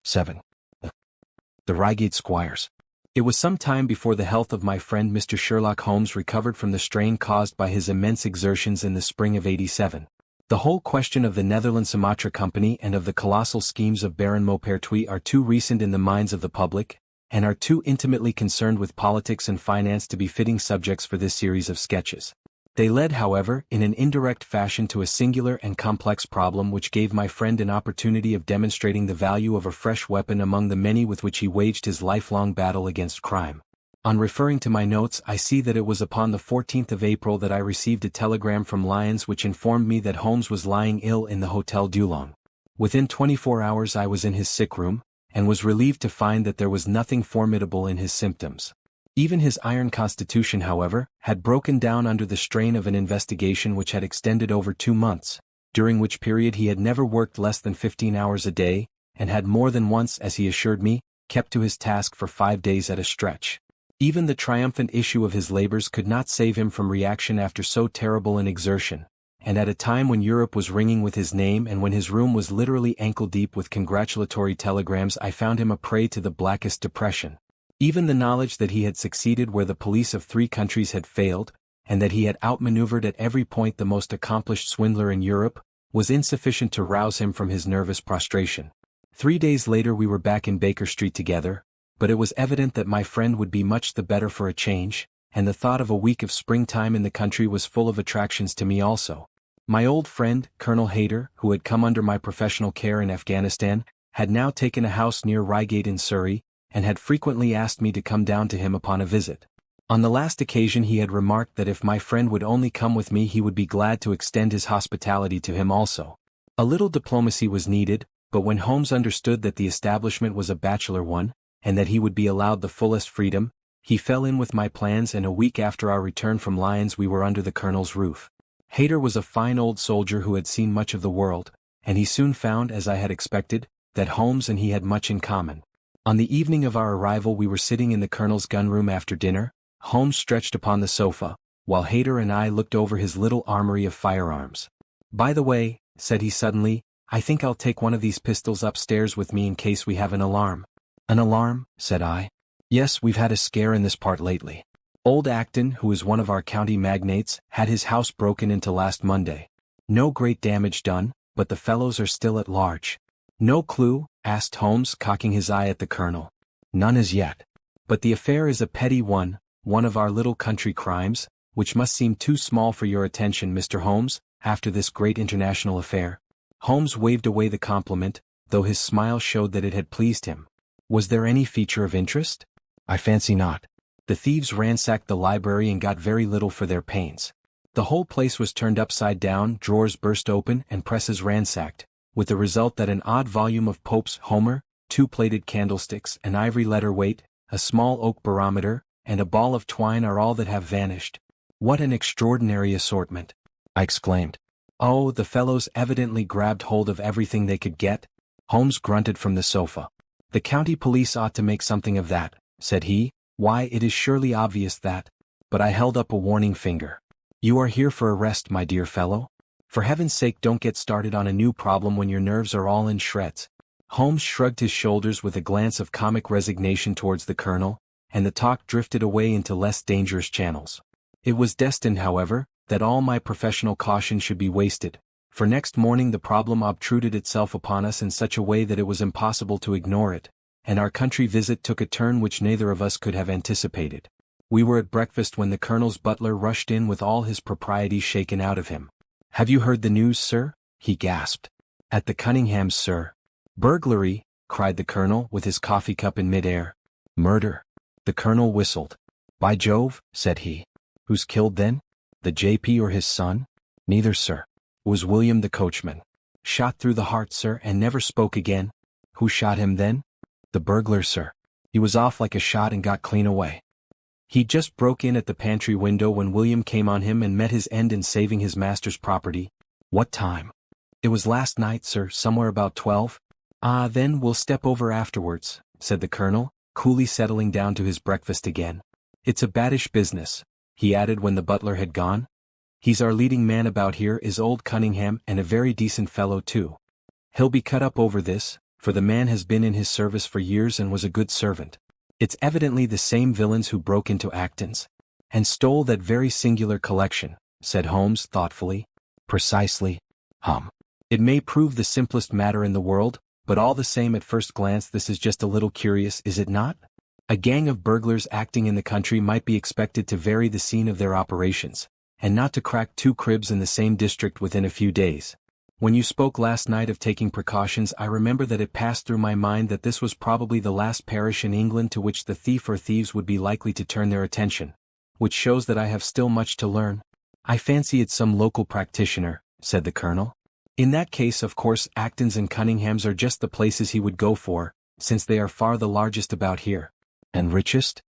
7. The Reigate Squires. It was some time before the health of my friend Mr. Sherlock Holmes recovered from the strain caused by his immense exertions in the spring of '87. The whole question of the Netherlands Sumatra Company and of the colossal schemes of Baron Maupertuis are too recent in the minds of the public, and are too intimately concerned with politics and finance to be fitting subjects for this series of sketches. They led, however, in an indirect fashion to a singular and complex problem which gave my friend an opportunity of demonstrating the value of a fresh weapon among the many with which he waged his lifelong battle against crime. On referring to my notes, I see that it was upon the 14th of April that I received a telegram from Lyons which informed me that Holmes was lying ill in the Hotel Dulong. Within 24 hours I was in his sick room, and was relieved to find that there was nothing formidable in his symptoms. Even his iron constitution, however, had broken down under the strain of an investigation which had extended over 2 months, during which period he had never worked less than 15 hours a day, and had more than once, as he assured me, kept to his task for 5 days at a stretch. Even the triumphant issue of his labors could not save him from reaction after so terrible an exertion, and at a time when Europe was ringing with his name and when his room was literally ankle-deep with congratulatory telegrams, I found him a prey to the blackest depression. Even the knowledge that he had succeeded where the police of 3 countries had failed, and that he had outmaneuvered at every point the most accomplished swindler in Europe, was insufficient to rouse him from his nervous prostration. 3 days later we were back in Baker Street together, but it was evident that my friend would be much the better for a change, and the thought of a week of springtime in the country was full of attractions to me also. My old friend, Colonel Hayter, who had come under my professional care in Afghanistan, had now taken a house near Reigate in Surrey, and had frequently asked me to come down to him upon a visit. On the last occasion he had remarked that if my friend would only come with me he would be glad to extend his hospitality to him also. A little diplomacy was needed, but when Holmes understood that the establishment was a bachelor one, and that he would be allowed the fullest freedom, he fell in with my plans, and a week after our return from Lyons we were under the Colonel's roof. Hayter was a fine old soldier who had seen much of the world, and he soon found, as I had expected, that Holmes and he had much in common. On the evening of our arrival we were sitting in the Colonel's gun-room after dinner, Holmes stretched upon the sofa, while Hayter and I looked over his little armory of firearms. "By the way," said he suddenly, "I think I'll take one of these pistols upstairs with me in case we have an alarm." "An alarm?" said I. "Yes, we've had a scare in this part lately. Old Acton, who is one of our county magnates, had his house broken into last Monday. No great damage done, but the fellows are still at large." "No clue?" asked Holmes, cocking his eye at the Colonel. "None as yet. But the affair is a petty one of our little country crimes, which must seem too small for your attention, Mr. Holmes, after this great international affair." Holmes waved away the compliment, though his smile showed that it had pleased him. "Was there any feature of interest?" "I fancy not. The thieves ransacked the library and got very little for their pains. The whole place was turned upside down, drawers burst open, and presses ransacked, with the result that an odd volume of Pope's Homer, 2 plated candlesticks, an ivory letter weight, a small oak barometer, and a ball of twine are all that have vanished." "What an extraordinary assortment!" I exclaimed. "Oh, the fellows evidently grabbed hold of everything they could get." Holmes grunted from the sofa. "The county police ought to make something of that," said he. "Why, it is surely obvious that—" But I held up a warning finger. "You are here for a rest, my dear fellow. For heaven's sake don't get started on a new problem when your nerves are all in shreds." Holmes shrugged his shoulders with a glance of comic resignation towards the Colonel, and the talk drifted away into less dangerous channels. It was destined, however, that all my professional caution should be wasted, for next morning the problem obtruded itself upon us in such a way that it was impossible to ignore it, and our country visit took a turn which neither of us could have anticipated. We were at breakfast when the Colonel's butler rushed in with all his proprieties shaken out of him. "Have you heard the news, sir?" he gasped. "At the Cunninghams, sir." "Burglary!" cried the Colonel with his coffee cup in mid-air. "Murder!" The Colonel whistled. "By Jove," said he. "Who's killed then? The JP or his son?" "Neither, sir. It was William the coachman. Shot through the heart, sir, and never spoke again." "Who shot him then?" "The burglar, sir. He was off like a shot and got clean away. He just broke in at the pantry window when William came on him and met his end in saving his master's property." "What time?" "It was last night, sir, somewhere about 12. "Ah, then we'll step over afterwards," said the Colonel, coolly settling down to his breakfast again. "It's a baddish business," he added when the butler had gone. "He's our leading man about here, is old Cunningham, and a very decent fellow too. He'll be cut up over this, for the man has been in his service for years and was a good servant. It's evidently the same villains who broke into Acton's and stole that very singular collection, said Holmes thoughtfully. Precisely. It may prove the simplest matter in the world, but all the same at first glance this is just a little curious, is it not? A gang of burglars acting in the country might be expected to vary the scene of their operations, and not to crack 2 cribs in the same district within a few days. When you spoke last night of taking precautions, I remember that it passed through my mind that this was probably the last parish in England to which the thief or thieves would be likely to turn their attention, which shows that I have still much to learn. I fancy it's some local practitioner, said the Colonel. In that case, of course, Acton's and Cunningham's are just the places he would go for, since they are far the largest about here. And richest?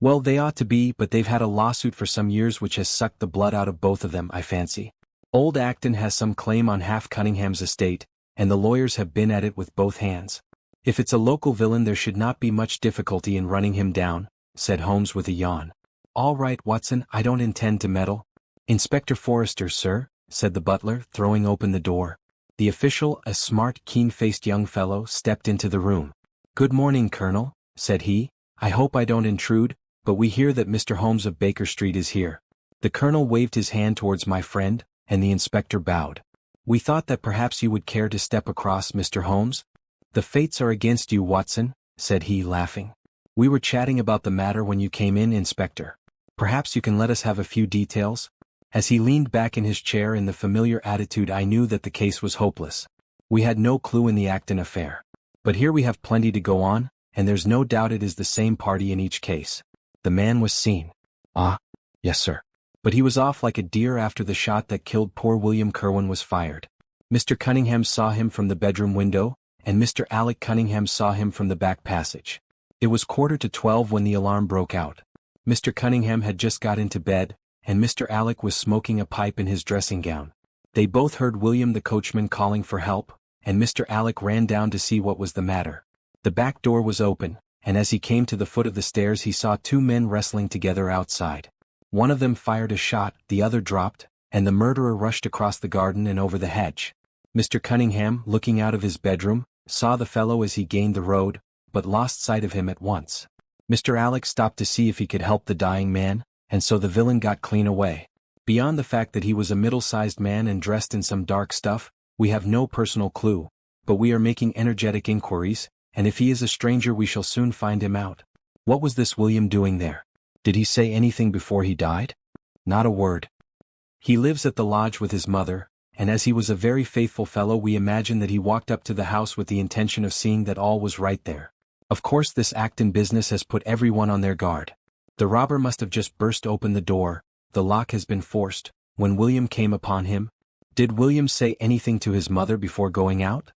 Well, they ought to be, but they've had a lawsuit for some years which has sucked the blood out of both of them, I fancy. Old Acton has some claim on half Cunningham's estate, and the lawyers have been at it with both hands. If it's a local villain there should not be much difficulty in running him down, said Holmes with a yawn. All right, Watson, I don't intend to meddle. Inspector Forrester, sir, said the butler, throwing open the door. The official, a smart, keen-faced young fellow, stepped into the room. Good morning, Colonel, said he. I hope I don't intrude, but we hear that Mr. Holmes of Baker Street is here. The Colonel waved his hand towards my friend, and the inspector bowed. We thought that perhaps you would care to step across, Mr. Holmes. The fates are against you, Watson, said he, laughing. We were chatting about the matter when you came in, Inspector. Perhaps you can let us have a few details? As he leaned back in his chair in the familiar attitude, I knew that the case was hopeless. We had no clue in the Acton affair. But here we have plenty to go on, and there's no doubt it is the same party in each case. The man was seen. Ah, yes, sir. But he was off like a deer after the shot that killed poor William Kerwin was fired. Mr. Cunningham saw him from the bedroom window, and Mr. Alec Cunningham saw him from the back passage. It was 11:45 when the alarm broke out. Mr. Cunningham had just got into bed, and Mr. Alec was smoking a pipe in his dressing gown. They both heard William the coachman calling for help, and Mr. Alec ran down to see what was the matter. The back door was open, and as he came to the foot of the stairs he saw 2 men wrestling together outside. One of them fired a shot, the other dropped, and the murderer rushed across the garden and over the hedge. Mr. Cunningham, looking out of his bedroom, saw the fellow as he gained the road, but lost sight of him at once. Mr. Alec stopped to see if he could help the dying man, and so the villain got clean away. Beyond the fact that he was a middle-sized man and dressed in some dark stuff, we have no personal clue, but we are making energetic inquiries, and if he is a stranger we shall soon find him out. What was this William doing there? Did he say anything before he died? Not a word. He lives at the lodge with his mother, and as he was a very faithful fellow we imagine that he walked up to the house with the intention of seeing that all was right there. Of course this Acton business has put everyone on their guard. The robber must have just burst open the door, the lock has been forced, when William came upon him. Did William say anything to his mother before going out?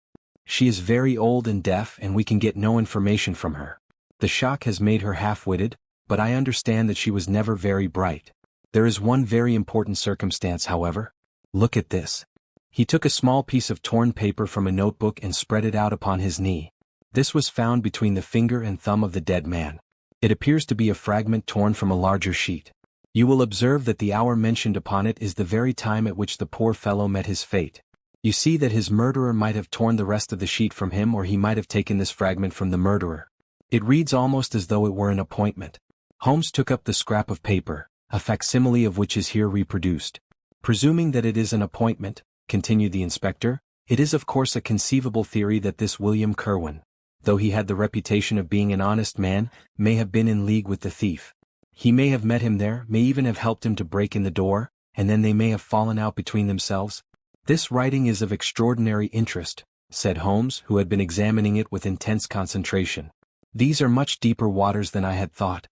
She is very old and deaf and we can get no information from her. The shock has made her half-witted, but I understand that she was never very bright. There is one very important circumstance, however. Look at this. He took a small piece of torn paper from a notebook and spread it out upon his knee. This was found between the finger and thumb of the dead man. It appears to be a fragment torn from a larger sheet. You will observe that the hour mentioned upon it is the very time at which the poor fellow met his fate. You see that his murderer might have torn the rest of the sheet from him, or he might have taken this fragment from the murderer. It reads almost as though it were an appointment. Holmes took up the scrap of paper, a facsimile of which is here reproduced. Presuming that it is an appointment, continued the inspector, it is of course a conceivable theory that this William Kerwin, though he had the reputation of being an honest man, may have been in league with the thief. He may have met him there, may even have helped him to break in the door, and then they may have fallen out between themselves. This writing is of extraordinary interest, said Holmes, who had been examining it with intense concentration. These are much deeper waters than I had thought.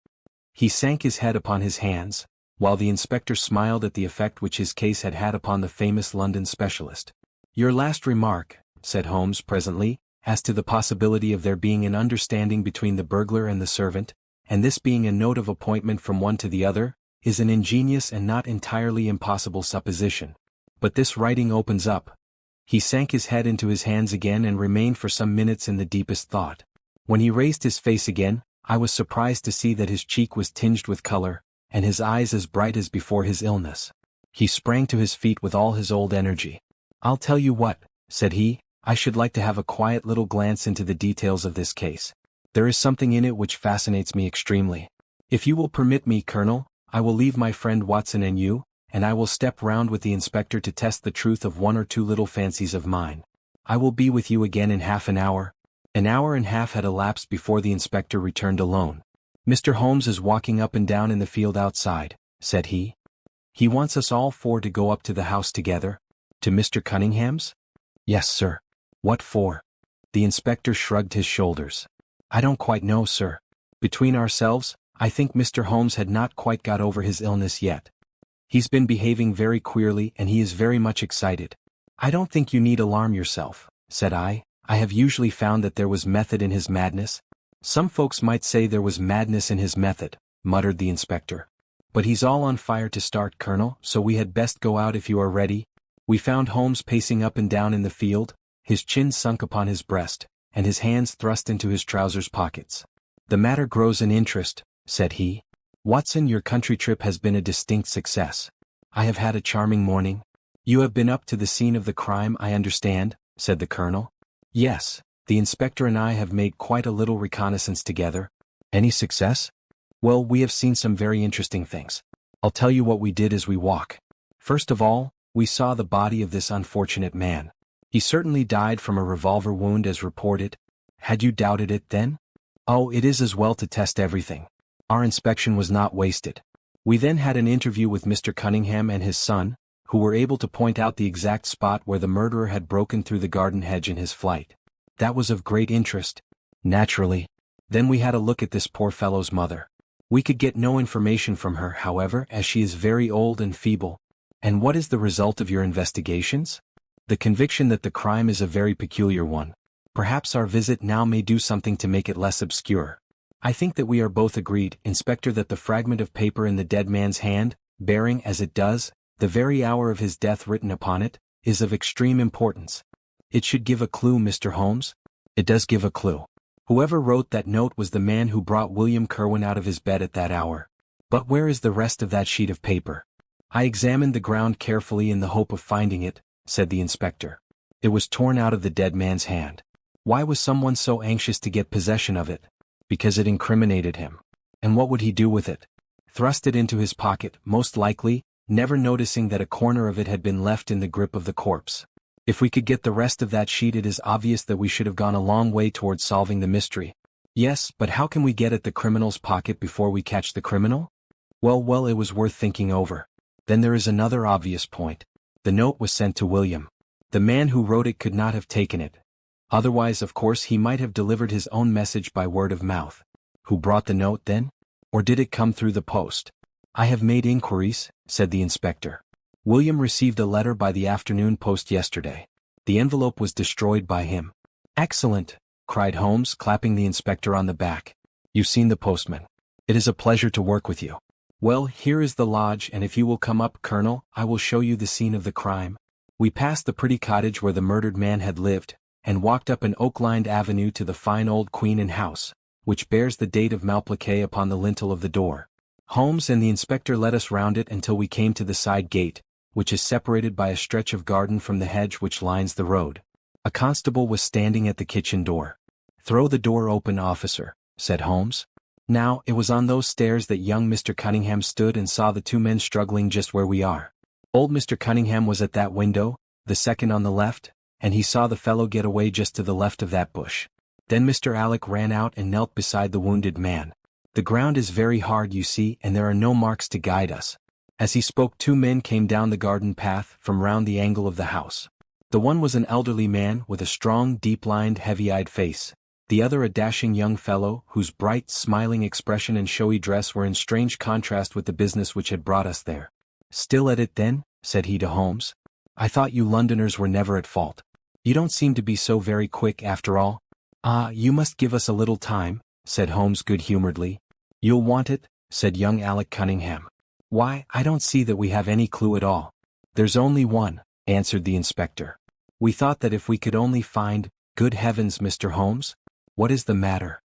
He sank his head upon his hands, while the inspector smiled at the effect which his case had had upon the famous London specialist. Your last remark, said Holmes presently, as to the possibility of there being an understanding between the burglar and the servant, and this being a note of appointment from one to the other, is an ingenious and not entirely impossible supposition. But this writing opens up. He sank his head into his hands again and remained for some minutes in the deepest thought. When he raised his face again, I was surprised to see that his cheek was tinged with color, and his eyes as bright as before his illness. He sprang to his feet with all his old energy. I'll tell you what, said he, I should like to have a quiet little glance into the details of this case. There is something in it which fascinates me extremely. If you will permit me, Colonel, I will leave my friend Watson and you, and I will step round with the inspector to test the truth of one or two little fancies of mine. I will be with you again in half an hour. An hour and a half had elapsed before the inspector returned alone. Mr. Holmes is walking up and down in the field outside, said he. He wants us all four to go up to the house together. To Mr. Cunningham's? Yes, sir. What for? The inspector shrugged his shoulders. I don't quite know, sir. Between ourselves, I think Mr. Holmes had not quite got over his illness yet. He's been behaving very queerly and he is very much excited. I don't think you need alarm yourself, said I. I have usually found that there was method in his madness. Some folks might say there was madness in his method, muttered the inspector. But he's all on fire to start, Colonel, so we had best go out if you are ready. We found Holmes pacing up and down in the field, his chin sunk upon his breast, and his hands thrust into his trousers pockets. The matter grows in interest, said he. Watson, your country trip has been a distinct success. I have had a charming morning. You have been up to the scene of the crime, I understand, said the colonel. Yes, the inspector and I have made quite a little reconnaissance together. Any success? Well, we have seen some very interesting things. I'll tell you what we did as we walk. First of all, we saw the body of this unfortunate man. He certainly died from a revolver wound as reported. Had you doubted it then? Oh, it is as well to test everything. Our inspection was not wasted. We then had an interview with Mr. Cunningham and his son, who were able to point out the exact spot where the murderer had broken through the garden hedge in his flight. That was of great interest. Naturally. Then we had a look at this poor fellow's mother. We could get no information from her, however, as she is very old and feeble. And what is the result of your investigations? The conviction that the crime is a very peculiar one. Perhaps our visit now may do something to make it less obscure. I think that we are both agreed, Inspector, that the fragment of paper in the dead man's hand, bearing, as it does, the very hour of his death written upon it, is of extreme importance. It should give a clue, Mr. Holmes. It does give a clue. Whoever wrote that note was the man who brought William Kerwin out of his bed at that hour. But where is the rest of that sheet of paper? I examined the ground carefully in the hope of finding it, said the inspector. It was torn out of the dead man's hand. Why was someone so anxious to get possession of it? Because it incriminated him. And what would he do with it? Thrust it into his pocket, most likely, never noticing that a corner of it had been left in the grip of the corpse. If we could get the rest of that sheet, it is obvious that we should have gone a long way towards solving the mystery. Yes, but how can we get at the criminal's pocket before we catch the criminal? Well, it was worth thinking over. Then there is another obvious point. The note was sent to William. The man who wrote it could not have taken it. Otherwise, of course, he might have delivered his own message by word of mouth. Who brought the note then? Or did it come through the post? I have made inquiries, said the inspector. William received a letter by the afternoon post yesterday. The envelope was destroyed by him. Excellent, cried Holmes, clapping the inspector on the back. You've seen the postman. It is a pleasure to work with you. Well, here is the lodge, and if you will come up, Colonel, I will show you the scene of the crime. We passed the pretty cottage where the murdered man had lived, and walked up an oak-lined avenue to the fine old Queen Anne house, which bears the date of Malplaquet upon the lintel of the door. Holmes and the inspector led us round it until we came to the side gate, which is separated by a stretch of garden from the hedge which lines the road. A constable was standing at the kitchen door. "Throw the door open, officer," said Holmes. Now, it was on those stairs that young Mr. Cunningham stood and saw the two men struggling just where we are. Old Mr. Cunningham was at that window, the second on the left, and he saw the fellow get away just to the left of that bush. Then Mr. Alec ran out and knelt beside the wounded man. The ground is very hard, you see, and there are no marks to guide us. As he spoke, two men came down the garden path from round the angle of the house. The one was an elderly man with a strong, deep-lined, heavy-eyed face. The other a dashing young fellow, whose bright, smiling expression and showy dress were in strange contrast with the business which had brought us there. "Still at it, then?" said he to Holmes. "I thought you Londoners were never at fault. You don't seem to be so very quick, after all." "Ah, you must give us a little time," said Holmes good-humoredly. "You'll want it," said young Alec Cunningham. "Why, I don't see that we have any clue at all." "There's only one," answered the inspector. "We thought that if we could only find—" "Good heavens, Mr. Holmes! What is the matter?"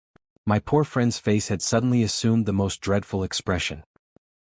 My poor friend's face had suddenly assumed the most dreadful expression.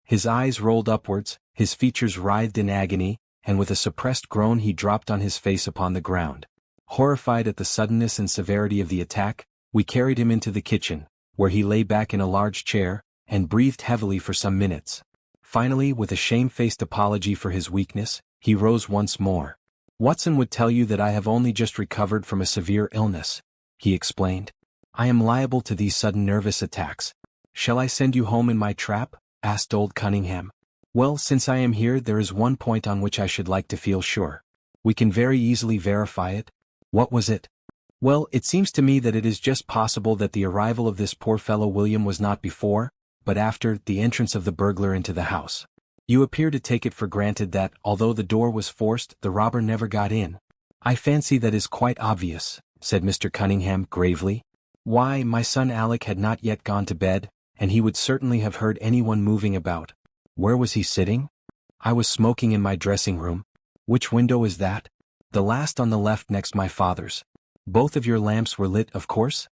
His eyes rolled upwards, his features writhed in agony, and with a suppressed groan he dropped on his face upon the ground. Horrified at the suddenness and severity of the attack, we carried him into the kitchen, where he lay back in a large chair, and breathed heavily for some minutes. Finally, with a shamefaced apology for his weakness, he rose once more. "Watson would tell you that I have only just recovered from a severe illness," he explained. "I am liable to these sudden nervous attacks. Shall I send you home in my trap?" asked old Cunningham. "Well, since I am here, there is one point on which I should like to feel sure. We can very easily verify it." "What was it?" "Well, it seems to me that it is just possible that the arrival of this poor fellow William was not before, but after, the entrance of the burglar into the house. You appear to take it for granted that, although the door was forced, the robber never got in." "I fancy that is quite obvious," said Mr. Cunningham gravely. "Why, my son Alec had not yet gone to bed, and he would certainly have heard anyone moving about." "Where was he sitting?" "I was smoking in my dressing room." "Which window is that?" "The last on the left next my father's." "Both of your lamps were lit, of course?"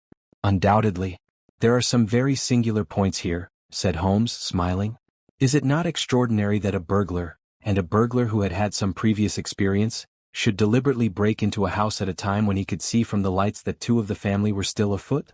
"Undoubtedly." "There are some very singular points here," said Holmes, smiling. "Is it not extraordinary that a burglar, and a burglar who had had some previous experience, should deliberately break into a house at a time when he could see from the lights that two of the family were still afoot?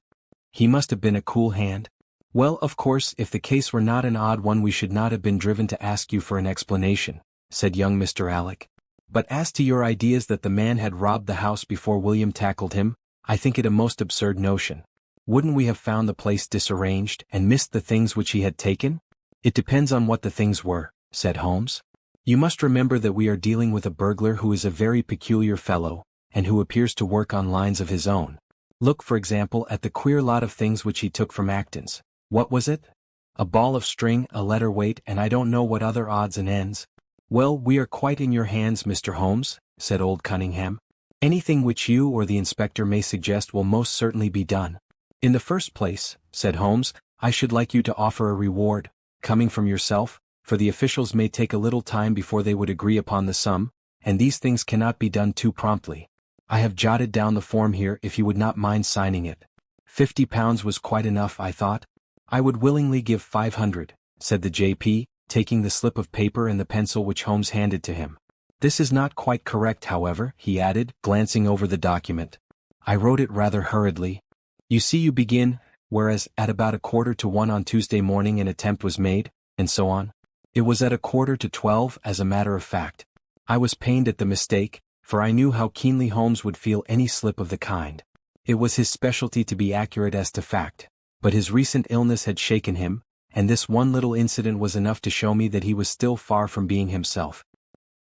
He must have been a cool hand." "Well, of course, if the case were not an odd one we should not have been driven to ask you for an explanation," said young Mr. Alec. "But as to your ideas that the man had robbed the house before William tackled him, I think it a most absurd notion. Wouldn't we have found the place disarranged and missed the things which he had taken?" "It depends on what the things were," said Holmes. "You must remember that we are dealing with a burglar who is a very peculiar fellow, and who appears to work on lines of his own. Look, for example, at the queer lot of things which he took from Acton's. What was it? A ball of string, a letter weight, and I don't know what other odds and ends." "Well, we are quite in your hands, Mr. Holmes," said old Cunningham. "Anything which you or the inspector may suggest will most certainly be done." "In the first place," said Holmes, "I should like you to offer a reward, coming from yourself, for the officials may take a little time before they would agree upon the sum, and these things cannot be done too promptly. I have jotted down the form here if you would not mind signing it." £50 was quite enough, I thought. "I would willingly give 500, said the J.P., taking the slip of paper and the pencil which Holmes handed to him. "This is not quite correct, however," he added, glancing over the document. "I wrote it rather hurriedly. You see, you begin, whereas at about 1:45 on Tuesday morning an attempt was made, and so on. It was at 11:45, as a matter of fact. I was pained at the mistake, for I knew how keenly Holmes would feel any slip of the kind. It was his specialty to be accurate as to fact, but his recent illness had shaken him, and this one little incident was enough to show me that he was still far from being himself."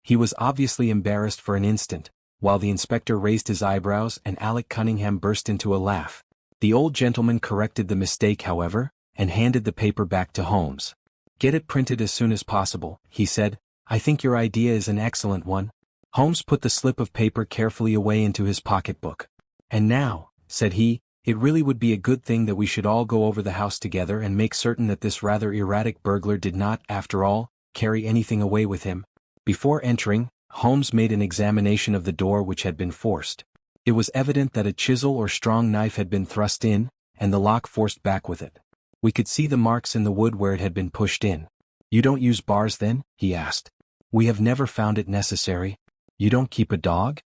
He was obviously embarrassed for an instant, while the inspector raised his eyebrows and Alec Cunningham burst into a laugh. The old gentleman corrected the mistake, however, and handed the paper back to Holmes. "Get it printed as soon as possible," he said. "I think your idea is an excellent one." Holmes put the slip of paper carefully away into his pocketbook. "And now," said he, "it really would be a good thing that we should all go over the house together and make certain that this rather erratic burglar did not, after all, carry anything away with him." Before entering, Holmes made an examination of the door which had been forced. It was evident that a chisel or strong knife had been thrust in, and the lock forced back with it. We could see the marks in the wood where it had been pushed in. "You don't use bars then?" he asked. "We have never found it necessary." "You don't keep a dog?"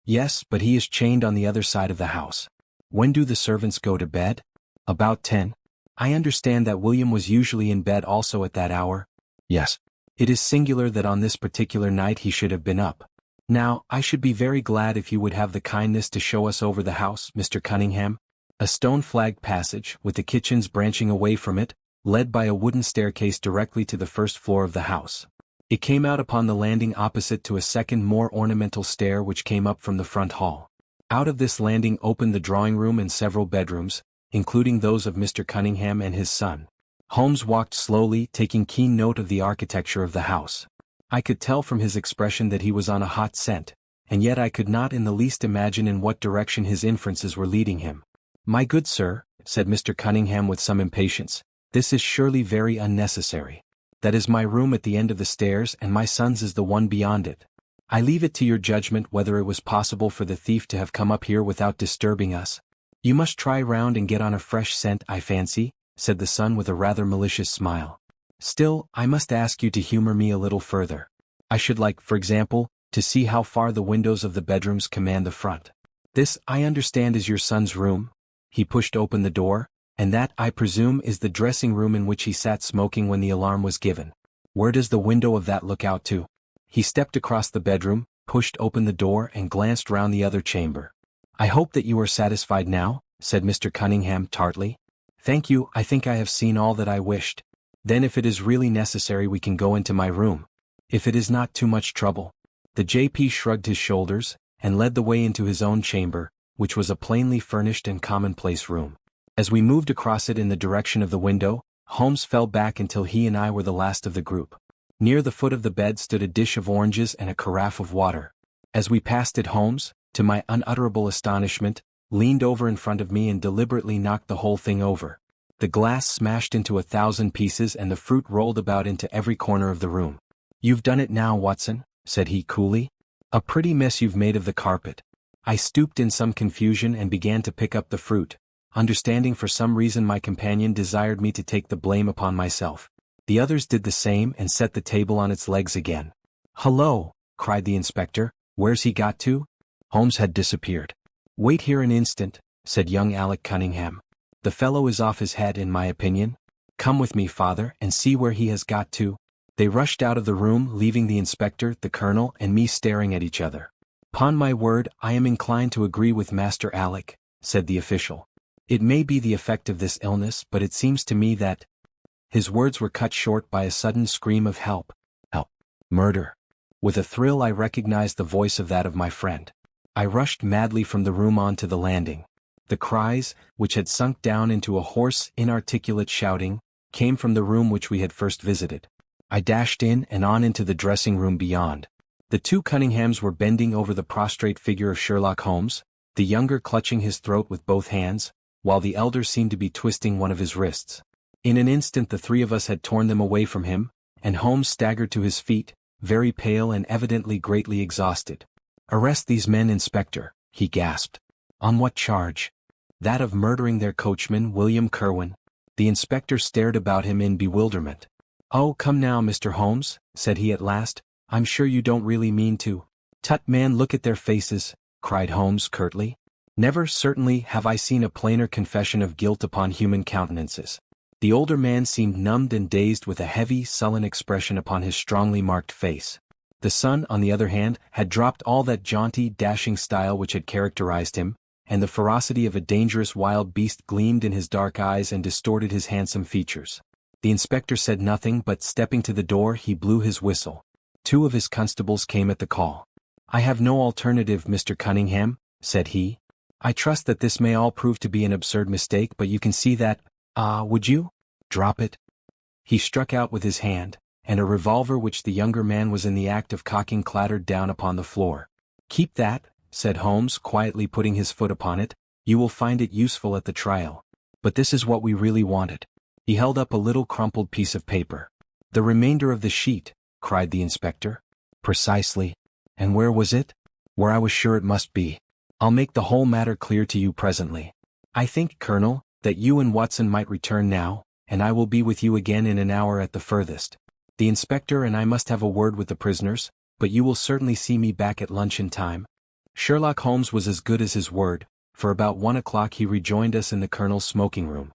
"Yes, but he is chained on the other side of the house." "When do the servants go to bed?" "About 10. I understand that William was usually in bed also at that hour." "Yes." "It is singular that on this particular night he should have been up. Now, I should be very glad if you would have the kindness to show us over the house, Mr. Cunningham." A stone-flagged passage, with the kitchens branching away from it, led by a wooden staircase directly to the first floor of the house. It came out upon the landing opposite to a second more ornamental stair which came up from the front hall. Out of this landing opened the drawing-room and several bedrooms, including those of Mr. Cunningham and his son. Holmes walked slowly, taking keen note of the architecture of the house. I could tell from his expression that he was on a hot scent, and yet I could not in the least imagine in what direction his inferences were leading him. "My good sir," said Mr. Cunningham with some impatience, "this is surely very unnecessary. That is my room at the end of the stairs and my son's is the one beyond it. I leave it to your judgment whether it was possible for the thief to have come up here without disturbing us. You must try round and get on a fresh scent, I fancy," said the son with a rather malicious smile. "Still, I must ask you to humor me a little further. I should like, for example, to see how far the windows of the bedrooms command the front." This, I understand, is your son's room?" He pushed open the door, "and that, I presume, is the dressing room in which he sat smoking when the alarm was given. Where does the window of that look out to?" He stepped across the bedroom, pushed open the door and glanced round the other chamber. "I hope that you are satisfied now," said Mr. Cunningham tartly. "Thank you, I think I have seen all that I wished. Then if it is really necessary we can go into my room. If it is not too much trouble." The JP shrugged his shoulders, and led the way into his own chamber, which was a plainly furnished and commonplace room. As we moved across it in the direction of the window, Holmes fell back until he and I were the last of the group. Near the foot of the bed stood a dish of oranges and a carafe of water. As we passed it, Holmes, to my unutterable astonishment, leaned over in front of me and deliberately knocked the whole thing over. The glass smashed into 1,000 pieces and the fruit rolled about into every corner of the room. "You've done it now, Watson," said he coolly. "A pretty mess you've made of the carpet." I stooped in some confusion and began to pick up the fruit, understanding for some reason my companion desired me to take the blame upon myself. The others did the same and set the table on its legs again. "Hullo!" cried the inspector. "Where's he got to?" Holmes had disappeared. "Wait here an instant," said young Alec Cunningham. "The fellow is off his head in my opinion. Come with me, father, and see where he has got to." They rushed out of the room, leaving the inspector, the colonel, and me staring at each other. "'Pon my word, I am inclined to agree with Master Alec," said the official. "It may be the effect of this illness, but it seems to me that—" His words were cut short by a sudden scream of "Help! Help! Murder!" With a thrill I recognized the voice of that of my friend. I rushed madly from the room onto the landing. The cries, which had sunk down into a hoarse, inarticulate shouting, came from the room which we had first visited. I dashed in and on into the dressing room beyond. The two Cunninghams were bending over the prostrate figure of Sherlock Holmes, the younger clutching his throat with both hands, while the elder seemed to be twisting one of his wrists. In an instant the three of us had torn them away from him, and Holmes staggered to his feet, very pale and evidently greatly exhausted. "Arrest these men, Inspector," he gasped. "On what charge?" "That of murdering their coachman, William Kerwin." The inspector stared about him in bewilderment. "Oh, come now, Mr. Holmes," said he at last, "I'm sure you don't really mean to." "Tut, man, look at their faces," cried Holmes curtly. "Never, certainly, have I seen a plainer confession of guilt upon human countenances." The older man seemed numbed and dazed with a heavy, sullen expression upon his strongly marked face. The son, on the other hand, had dropped all that jaunty, dashing style which had characterized him, and the ferocity of a dangerous wild beast gleamed in his dark eyes and distorted his handsome features. The inspector said nothing, but stepping to the door he blew his whistle. Two of his constables came at the call. "I have no alternative, Mr. Cunningham," said he. "I trust that this may all prove to be an absurd mistake, but you can see that— would you? Drop it." He struck out with his hand, and a revolver which the younger man was in the act of cocking clattered down upon the floor. "Keep that," said Holmes, quietly putting his foot upon it. "You will find it useful at the trial. But this is what we really wanted." He held up a little crumpled piece of paper. "The remainder of the sheet," cried the inspector. "Precisely. And where was it?" "Where I was sure it must be. I'll make the whole matter clear to you presently. I think, Colonel, that you and Watson might return now, and I will be with you again in an hour at the furthest. The inspector and I must have a word with the prisoners, but you will certainly see me back at luncheon time." Sherlock Holmes was as good as his word, for about 1 o'clock he rejoined us in the colonel's smoking room.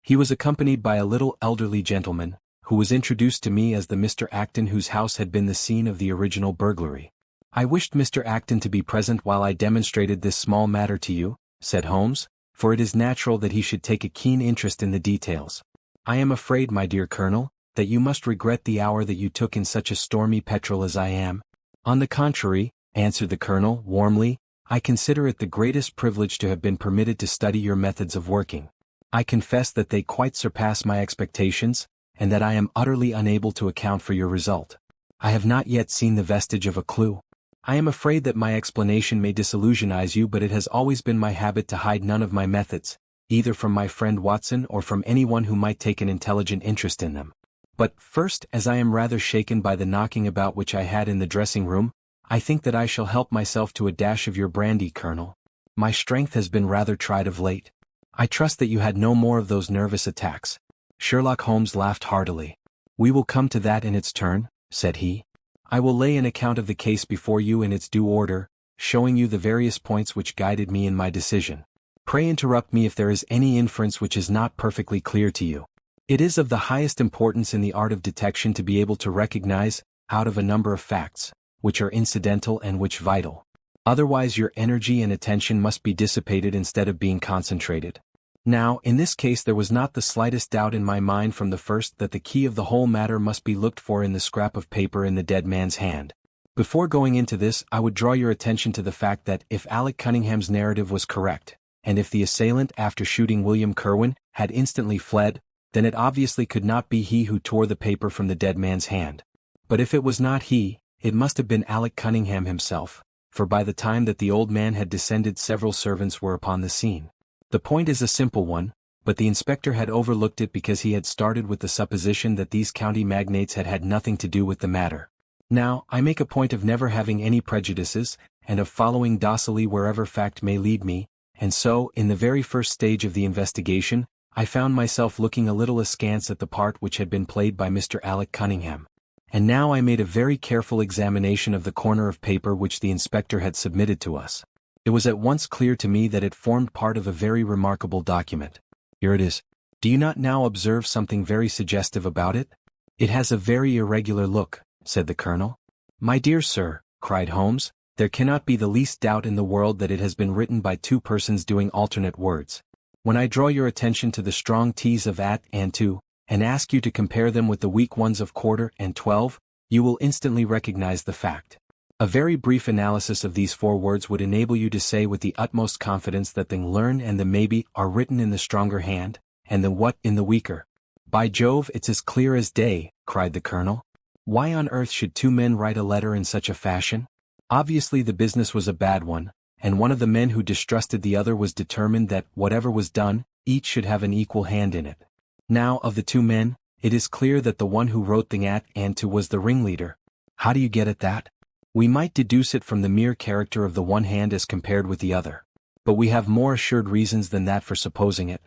He was accompanied by a little elderly gentleman, who was introduced to me as the Mr. Acton whose house had been the scene of the original burglary. "I wished Mr. Acton to be present while I demonstrated this small matter to you," said Holmes, "for it is natural that he should take a keen interest in the details. I am afraid, my dear Colonel, that you must regret the hour that you took in such a stormy petrel as I am." "On the contrary," answered the Colonel, warmly, "I consider it the greatest privilege to have been permitted to study your methods of working. I confess that they quite surpass my expectations, and that I am utterly unable to account for your result. I have not yet seen the vestige of a clue. I am afraid that my explanation may disillusionize you, but it has always been my habit to hide none of my methods, either from my friend Watson or from anyone who might take an intelligent interest in them. But first, as I am rather shaken by the knocking about which I had in the dressing room, I think that I shall help myself to a dash of your brandy, Colonel. My strength has been rather tried of late. I trust that you had no more of those nervous attacks." Sherlock Holmes laughed heartily. "We will come to that in its turn," said he. "I will lay an account of the case before you in its due order, showing you the various points which guided me in my decision. Pray interrupt me if there is any inference which is not perfectly clear to you. It is of the highest importance in the art of detection to be able to recognize, out of a number of facts, which are incidental and which vital. Otherwise your energy and attention must be dissipated instead of being concentrated. Now, in this case there was not the slightest doubt in my mind from the first that the key of the whole matter must be looked for in the scrap of paper in the dead man's hand. Before going into this, I would draw your attention to the fact that if Alec Cunningham's narrative was correct, and if the assailant after shooting William Kerwin had instantly fled, then it obviously could not be he who tore the paper from the dead man's hand. But if it was not he, it must have been Alec Cunningham himself, for by the time that the old man had descended several servants were upon the scene. The point is a simple one, but the inspector had overlooked it because he had started with the supposition that these county magnates had had nothing to do with the matter. Now, I make a point of never having any prejudices, and of following docilely wherever fact may lead me, and so, in the very first stage of the investigation, I found myself looking a little askance at the part which had been played by Mr. Alec Cunningham. And now I made a very careful examination of the corner of paper which the inspector had submitted to us. It was at once clear to me that it formed part of a very remarkable document. Here it is. Do you not now observe something very suggestive about it? It has a very irregular look, said the colonel. My dear sir, cried Holmes, there cannot be the least doubt in the world that it has been written by two persons doing alternate words. When I draw your attention to the strong T's of at and to, and ask you to compare them with the weak ones of quarter and 12, you will instantly recognize the fact. A very brief analysis of these four words would enable you to say with the utmost confidence that the learn and the maybe are written in the stronger hand, and the what in the weaker. By Jove, it's as clear as day, cried the colonel. Why on earth should two men write a letter in such a fashion? Obviously the business was a bad one, and one of the men who distrusted the other was determined that, whatever was done, each should have an equal hand in it. Now, of the two men, it is clear that the one who wrote the at and to was the ringleader. How do you get at that? We might deduce it from the mere character of the one hand as compared with the other. But we have more assured reasons than that for supposing it.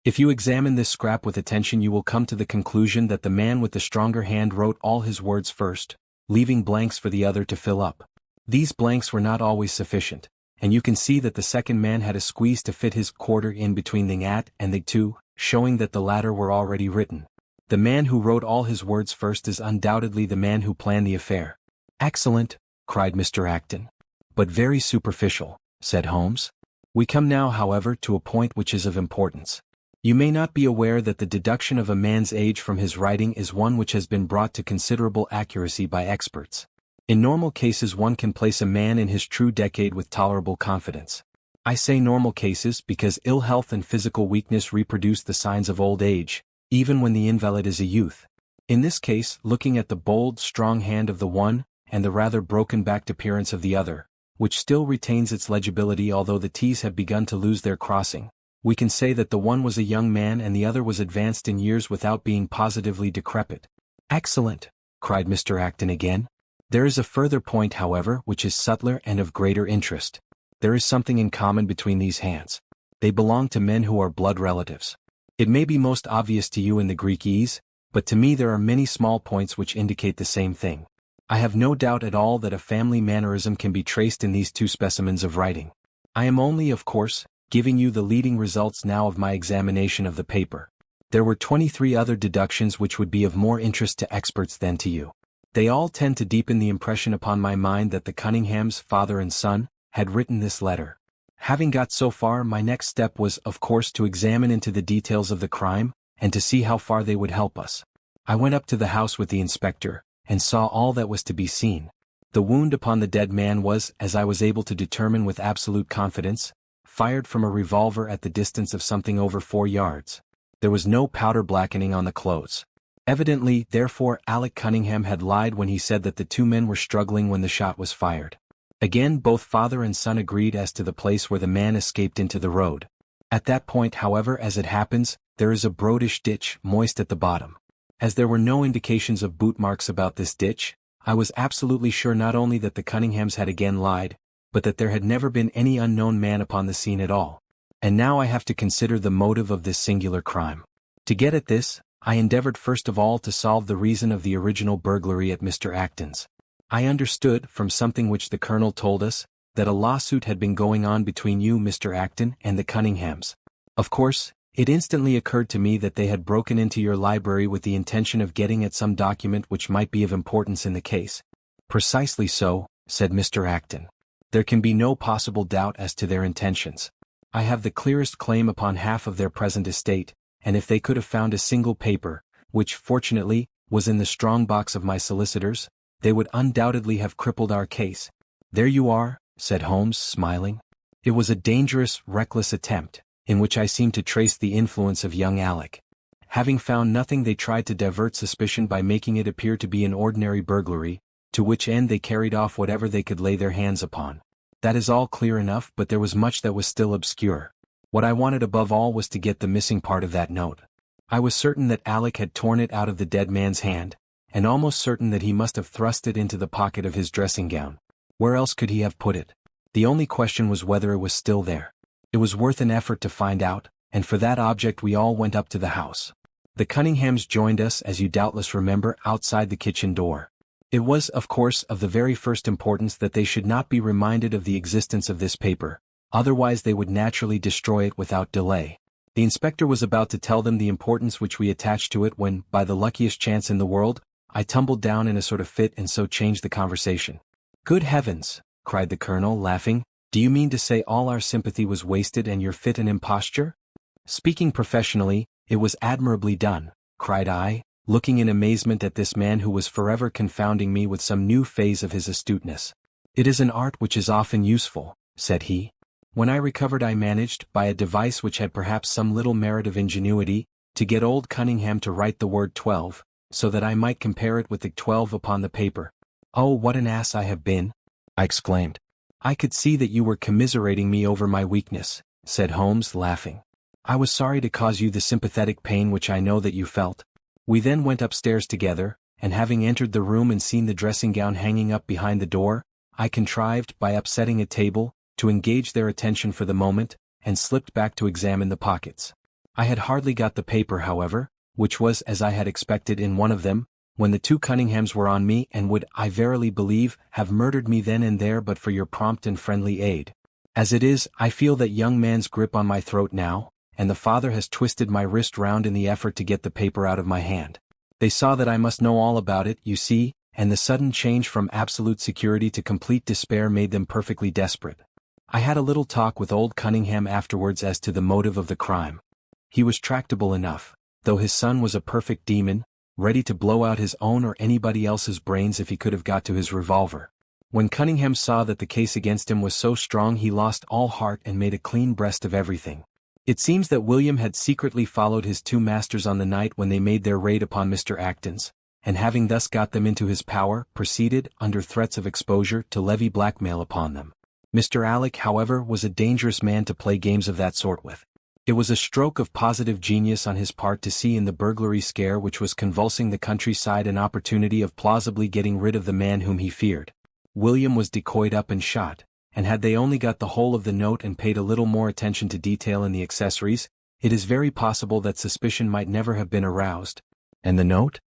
If you examine this scrap with attention you will come to the conclusion that the man with the stronger hand wrote all his words first, leaving blanks for the other to fill up. These blanks were not always sufficient, and you can see that the second man had a squeeze to fit his quarter in between the at and the to, showing that the latter were already written. The man who wrote all his words first is undoubtedly the man who planned the affair. Excellent, cried Mr. Acton. But very superficial, said Holmes. We come now, however, to a point which is of importance. You may not be aware that the deduction of a man's age from his writing is one which has been brought to considerable accuracy by experts. In normal cases one can place a man in his true decade with tolerable confidence. I say normal cases because ill health and physical weakness reproduce the signs of old age, even when the invalid is a youth. In this case, looking at the bold, strong hand of the one, and the rather broken-backed appearance of the other, which still retains its legibility although the T's have begun to lose their crossing, we can say that the one was a young man and the other was advanced in years without being positively decrepit. Excellent, cried Mr. Acton again. There is a further point, however, which is subtler and of greater interest. There is something in common between these hands. They belong to men who are blood relatives. It may be most obvious to you in the Greekese, but to me there are many small points which indicate the same thing. I have no doubt at all that a family mannerism can be traced in these two specimens of writing. I am only, of course, giving you the leading results now of my examination of the paper. There were 23 other deductions which would be of more interest to experts than to you. They all tend to deepen the impression upon my mind that the Cunninghams, father and son, had written this letter. Having got so far, my next step was, of course, to examine into the details of the crime, and to see how far they would help us. I went up to the house with the inspector, and saw all that was to be seen. The wound upon the dead man was, as I was able to determine with absolute confidence, fired from a revolver at the distance of something over 4 yards. There was no powder blackening on the clothes. Evidently, therefore, Alec Cunningham had lied when he said that the two men were struggling when the shot was fired. Again, both father and son agreed as to the place where the man escaped into the road. At that point, however, as it happens, there is a broadish ditch, moist at the bottom. As there were no indications of boot marks about this ditch, I was absolutely sure not only that the Cunninghams had again lied, but that there had never been any unknown man upon the scene at all. And now I have to consider the motive of this singular crime. To get at this, I endeavored first of all to solve the reason of the original burglary at Mr. Acton's. I understood, from something which the colonel told us, that a lawsuit had been going on between you, Mr. Acton, and the Cunninghams. Of course, it instantly occurred to me that they had broken into your library with the intention of getting at some document which might be of importance in the case. Precisely so, said Mr. Acton. There can be no possible doubt as to their intentions. I have the clearest claim upon half of their present estate, and if they could have found a single paper, which, fortunately, was in the strong box of my solicitors, they would undoubtedly have crippled our case. There you are, said Holmes, smiling. It was a dangerous, reckless attempt, in which I seemed to trace the influence of young Alec. Having found nothing, they tried to divert suspicion by making it appear to be an ordinary burglary, to which end they carried off whatever they could lay their hands upon. That is all clear enough, but there was much that was still obscure. What I wanted above all was to get the missing part of that note. I was certain that Alec had torn it out of the dead man's hand, and almost certain that he must have thrust it into the pocket of his dressing gown. Where else could he have put it? The only question was whether it was still there. It was worth an effort to find out, and for that object we all went up to the house. The Cunninghams joined us, as you doubtless remember, outside the kitchen door. It was, of course, of the very first importance that they should not be reminded of the existence of this paper, otherwise they would naturally destroy it without delay. The inspector was about to tell them the importance which we attached to it when, by the luckiest chance in the world, I tumbled down in a sort of fit and so changed the conversation. Good heavens, cried the colonel, laughing, do you mean to say all our sympathy was wasted and your fit an imposture? Speaking professionally, it was admirably done, cried I, looking in amazement at this man who was forever confounding me with some new phase of his astuteness. It is an art which is often useful, said he. When I recovered I managed, by a device which had perhaps some little merit of ingenuity, to get old Cunningham to write the word 12, so that I might compare it with the 12 upon the paper. Oh, what an ass I have been! I exclaimed. I could see that you were commiserating me over my weakness, said Holmes, laughing. I was sorry to cause you the sympathetic pain which I know that you felt. We then went upstairs together, and having entered the room and seen the dressing gown hanging up behind the door, I contrived, by upsetting a table, to engage their attention for the moment, and slipped back to examine the pockets. I had hardly got the paper, however, which was, as I had expected, in one of them, when the two Cunninghams were on me and would, I verily believe, have murdered me then and there but for your prompt and friendly aid. As it is, I feel that young man's grip on my throat now, and the father has twisted my wrist round in the effort to get the paper out of my hand. They saw that I must know all about it, you see, and the sudden change from absolute security to complete despair made them perfectly desperate. I had a little talk with old Cunningham afterwards as to the motive of the crime. He was tractable enough, though his son was a perfect demon, ready to blow out his own or anybody else's brains if he could have got to his revolver. When Cunningham saw that the case against him was so strong he lost all heart and made a clean breast of everything. It seems that William had secretly followed his two masters on the night when they made their raid upon Mr. Acton's, and having thus got them into his power, proceeded, under threats of exposure, to levy blackmail upon them. Mr. Alec, however, was a dangerous man to play games of that sort with. It was a stroke of positive genius on his part to see in the burglary scare which was convulsing the countryside an opportunity of plausibly getting rid of the man whom he feared. William was decoyed up and shot, and had they only got the whole of the note and paid a little more attention to detail in the accessories, it is very possible that suspicion might never have been aroused. And the note?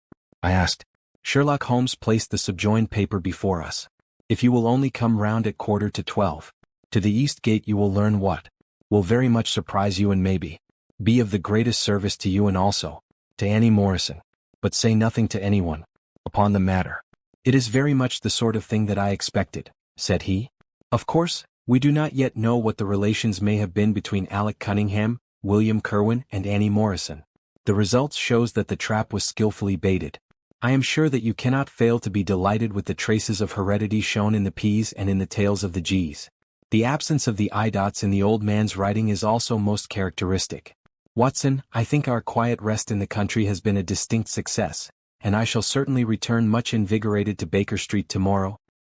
I asked. Sherlock Holmes placed the subjoined paper before us. If you will only come round at 11:45, to the East Gate, you will learn what will very much surprise you and maybe be of the greatest service to you and also to Annie Morrison, but say nothing to anyone upon the matter. It is very much the sort of thing that I expected, said he. Of course, we do not yet know what the relations may have been between Alec Cunningham, William Kerwin, and Annie Morrison. The result shows that the trap was skillfully baited. I am sure that you cannot fail to be delighted with the traces of heredity shown in the P's and in the tails of the G's. The absence of the I-dots in the old man's writing is also most characteristic. Watson, I think our quiet rest in the country has been a distinct success, and I shall certainly return much invigorated to Baker Street tomorrow,